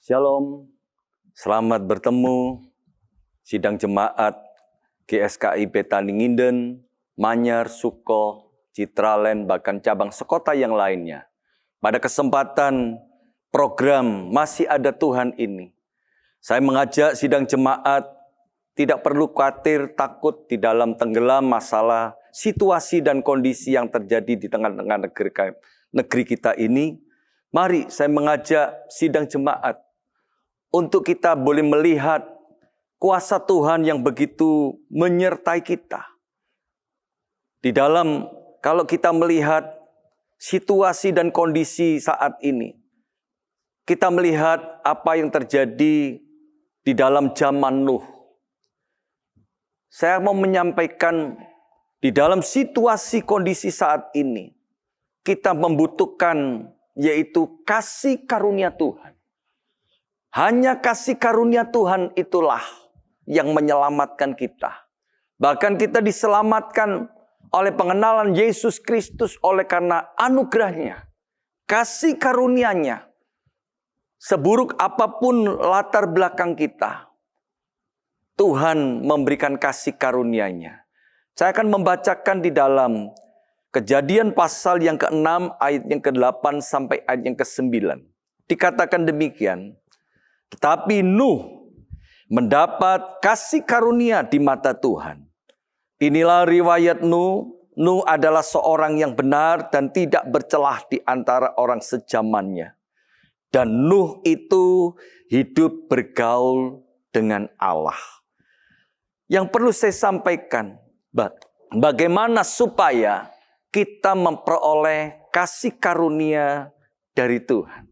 Shalom, selamat bertemu sidang jemaat GSKI Betani Nginden, Manyar, Suko, Citraland, bahkan cabang sekota yang lainnya. Pada kesempatan program Masih Ada Tuhan ini, saya mengajak sidang jemaat tidak perlu khawatir, takut di dalam tenggelam masalah situasi dan kondisi yang terjadi di tengah-tengah negeri kita ini. Mari saya mengajak sidang jemaat untuk kita boleh melihat kuasa Tuhan yang begitu menyertai kita. Di dalam, kalau kita melihat situasi dan kondisi saat ini, kita melihat apa yang terjadi di dalam zaman Nuh. Saya mau menyampaikan di dalam situasi kondisi saat ini, kita membutuhkan yaitu kasih karunia Tuhan. Hanya kasih karunia Tuhan itulah yang menyelamatkan kita. Bahkan kita diselamatkan oleh pengenalan Yesus Kristus oleh karena anugerahnya. Kasih karunia-Nya. Seburuk apapun latar belakang kita, Tuhan memberikan kasih karunia-Nya. Saya akan membacakan di dalam Kejadian pasal yang ke-6 ayat yang ke-8 sampai ayat yang ke-9. Dikatakan demikian. Tetapi Nuh mendapat kasih karunia di mata Tuhan. Inilah riwayat Nuh. Nuh adalah seorang yang benar dan tidak bercelah di antara orang sejamannya. Dan Nuh itu hidup bergaul dengan Allah. Yang perlu saya sampaikan, bagaimana supaya kita memperoleh kasih karunia dari Tuhan.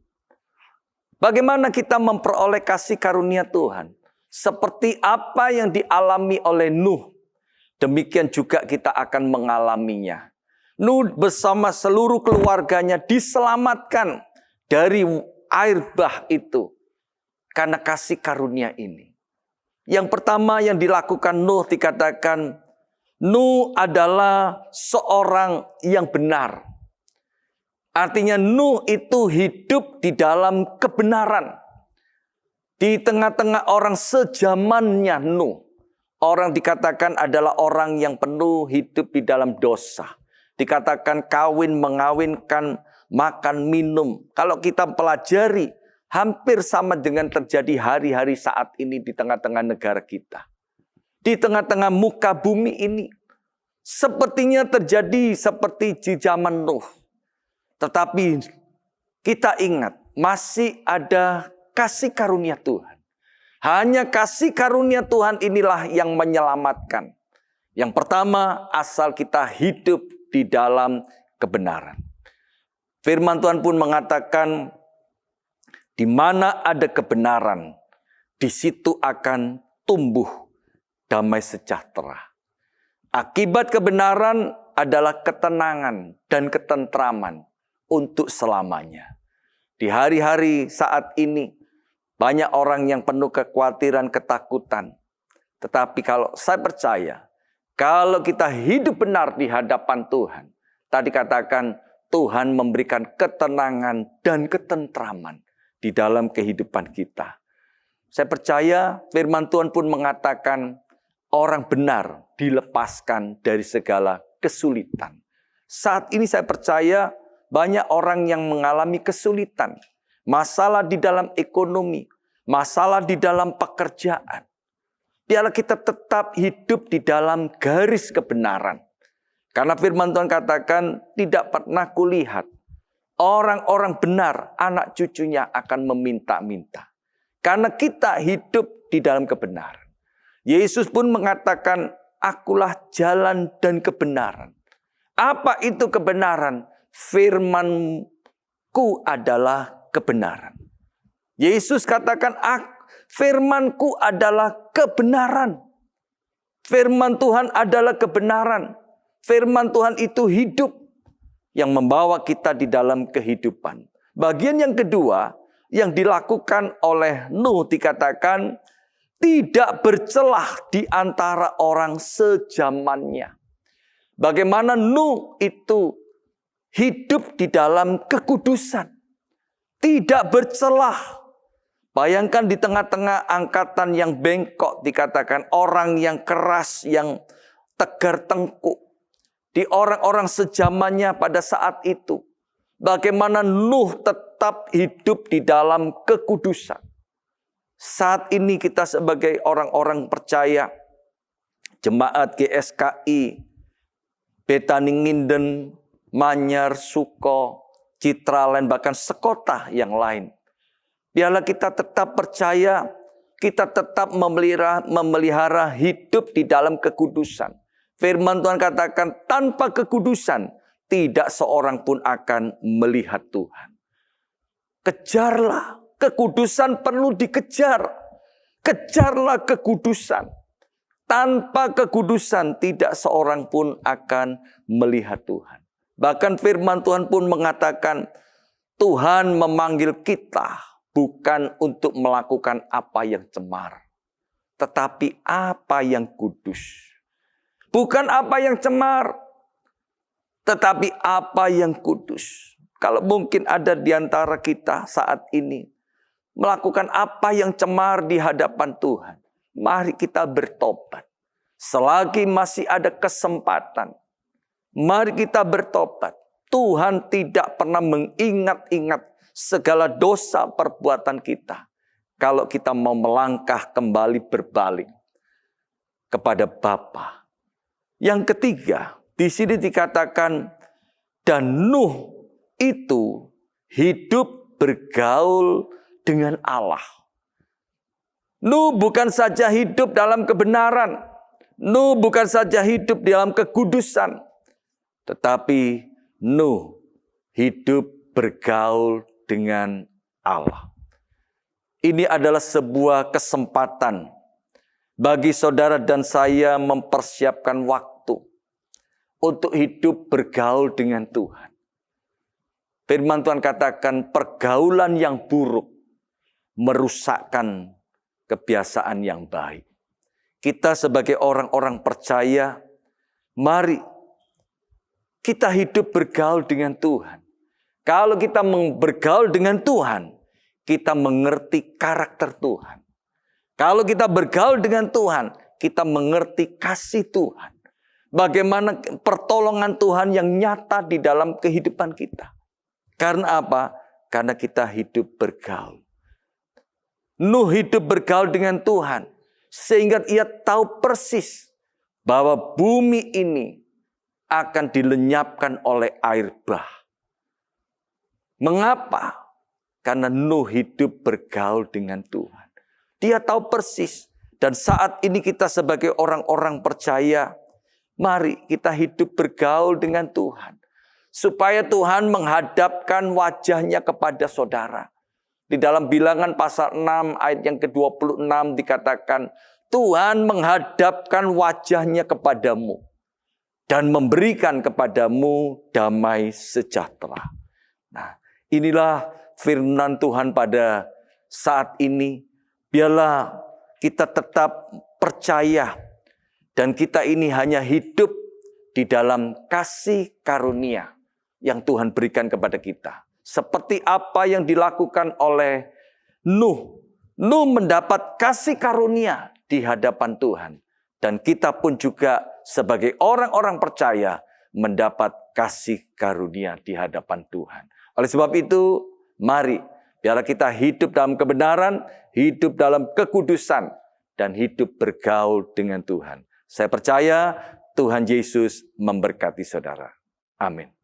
Bagaimana kita memperoleh kasih karunia Tuhan? Seperti apa yang dialami oleh Nuh, demikian juga kita akan mengalaminya. Nuh bersama seluruh keluarganya diselamatkan dari air bah itu karena kasih karunia ini. Yang pertama yang dilakukan Nuh dikatakan, Nuh adalah seorang yang benar. Artinya Nuh itu hidup di dalam kebenaran. Di tengah-tengah orang sejamannya Nuh. Orang dikatakan adalah orang yang penuh hidup di dalam dosa. Dikatakan kawin, mengawinkan, makan, minum. Kalau kita pelajari, hampir sama dengan terjadi hari-hari saat ini di tengah-tengah negara kita. Di tengah-tengah muka bumi ini. Sepertinya terjadi seperti di zaman Nuh. Tetapi kita ingat, masih ada kasih karunia Tuhan. Hanya kasih karunia Tuhan inilah yang menyelamatkan. Yang pertama, asal kita hidup di dalam kebenaran. Firman Tuhan pun mengatakan, di mana ada kebenaran, di situ akan tumbuh damai sejahtera. Akibat kebenaran adalah ketenangan dan ketentraman untuk selamanya. Di hari-hari saat ini, banyak orang yang penuh kekhawatiran, ketakutan. Tetapi kalau saya percaya, kalau kita hidup benar di hadapan Tuhan, tadi katakan Tuhan memberikan ketenangan dan ketentraman di dalam kehidupan kita. Saya percaya firman Tuhan pun mengatakan, orang benar dilepaskan dari segala kesulitan. Saat ini saya percaya banyak orang yang mengalami kesulitan. Masalah di dalam ekonomi. Masalah di dalam pekerjaan. Biarlah kita tetap hidup di dalam garis kebenaran. Karena firman Tuhan katakan tidak pernah kulihat orang-orang benar anak cucunya akan meminta-minta. Karena kita hidup di dalam kebenaran. Yesus pun mengatakan, akulah jalan dan kebenaran. Apa itu kebenaran? Firman-Ku adalah kebenaran. Yesus katakan, firman-Ku adalah kebenaran. Firman Tuhan adalah kebenaran. Firman Tuhan itu hidup yang membawa kita di dalam kehidupan. Bagian yang kedua yang dilakukan oleh Nuh dikatakan tidak bercelah di antara orang sejamannya. Bagaimana Nuh itu hidup di dalam kekudusan. Tidak bercelah. Bayangkan di tengah-tengah angkatan yang bengkok, dikatakan orang yang keras, yang tegar tengkuk. Di orang-orang sejamannya pada saat itu. Bagaimana Nuh tetap hidup di dalam kekudusan. Saat ini kita sebagai orang-orang percaya, jemaat GSKI, Betani Nginden, Manyar, Suko, Citraland, bahkan sekota yang lain. Biarlah kita tetap percaya, kita tetap memelihara hidup di dalam kekudusan. Firman Tuhan katakan, tanpa kekudusan, tidak seorang pun akan melihat Tuhan. Kejarlah, kekudusan perlu dikejar. Kejarlah kekudusan. Tanpa kekudusan, tidak seorang pun akan melihat Tuhan. Bahkan firman Tuhan pun mengatakan, Tuhan memanggil kita bukan untuk melakukan apa yang cemar, tetapi apa yang kudus. Bukan apa yang cemar, tetapi apa yang kudus. Kalau mungkin ada di antara kita saat ini melakukan apa yang cemar di hadapan Tuhan, mari kita bertobat. Selagi masih ada kesempatan, mari kita bertobat. Tuhan tidak pernah mengingat-ingat segala dosa perbuatan kita. Kalau kita mau melangkah kembali berbalik kepada Bapa. Yang ketiga, di sini dikatakan, dan Nuh itu hidup bergaul dengan Allah. Nuh bukan saja hidup dalam kebenaran. Nuh bukan saja hidup dalam kekudusan. Tetapi Nuh hidup bergaul dengan Allah. Ini adalah sebuah kesempatan bagi saudara dan saya mempersiapkan waktu untuk hidup bergaul dengan Tuhan. Firman Tuhan katakan pergaulan yang buruk merusakkan kebiasaan yang baik. Kita sebagai orang-orang percaya, mari kita hidup bergaul dengan Tuhan. Kalau kita bergaul dengan Tuhan, kita mengerti karakter Tuhan. Kalau kita bergaul dengan Tuhan, kita mengerti kasih Tuhan. Bagaimana pertolongan Tuhan yang nyata di dalam kehidupan kita. Karena apa? Karena kita hidup bergaul. Nuh hidup bergaul dengan Tuhan. Sehingga ia tahu persis bahwa bumi ini akan dilenyapkan oleh air bah. Mengapa? Karena Nuh hidup bergaul dengan Tuhan. Dia tahu persis. Dan saat ini kita sebagai orang-orang percaya, mari kita hidup bergaul dengan Tuhan. Supaya Tuhan menghadapkan wajahnya kepada saudara. Di dalam Bilangan pasal 6 ayat yang ke-26 dikatakan, Tuhan menghadapkan wajahnya kepadamu dan memberikan kepadamu damai sejahtera. Nah, inilah firman Tuhan pada saat ini. Biarlah kita tetap percaya dan kita ini hanya hidup di dalam kasih karunia yang Tuhan berikan kepada kita. Seperti apa yang dilakukan oleh Nuh. Nuh mendapat kasih karunia di hadapan Tuhan. Dan kita pun juga sebagai orang-orang percaya mendapat kasih karunia di hadapan Tuhan. Oleh sebab itu, mari biarlah kita hidup dalam kebenaran, hidup dalam kekudusan, dan hidup bergaul dengan Tuhan. Saya percaya Tuhan Yesus memberkati saudara. Amin.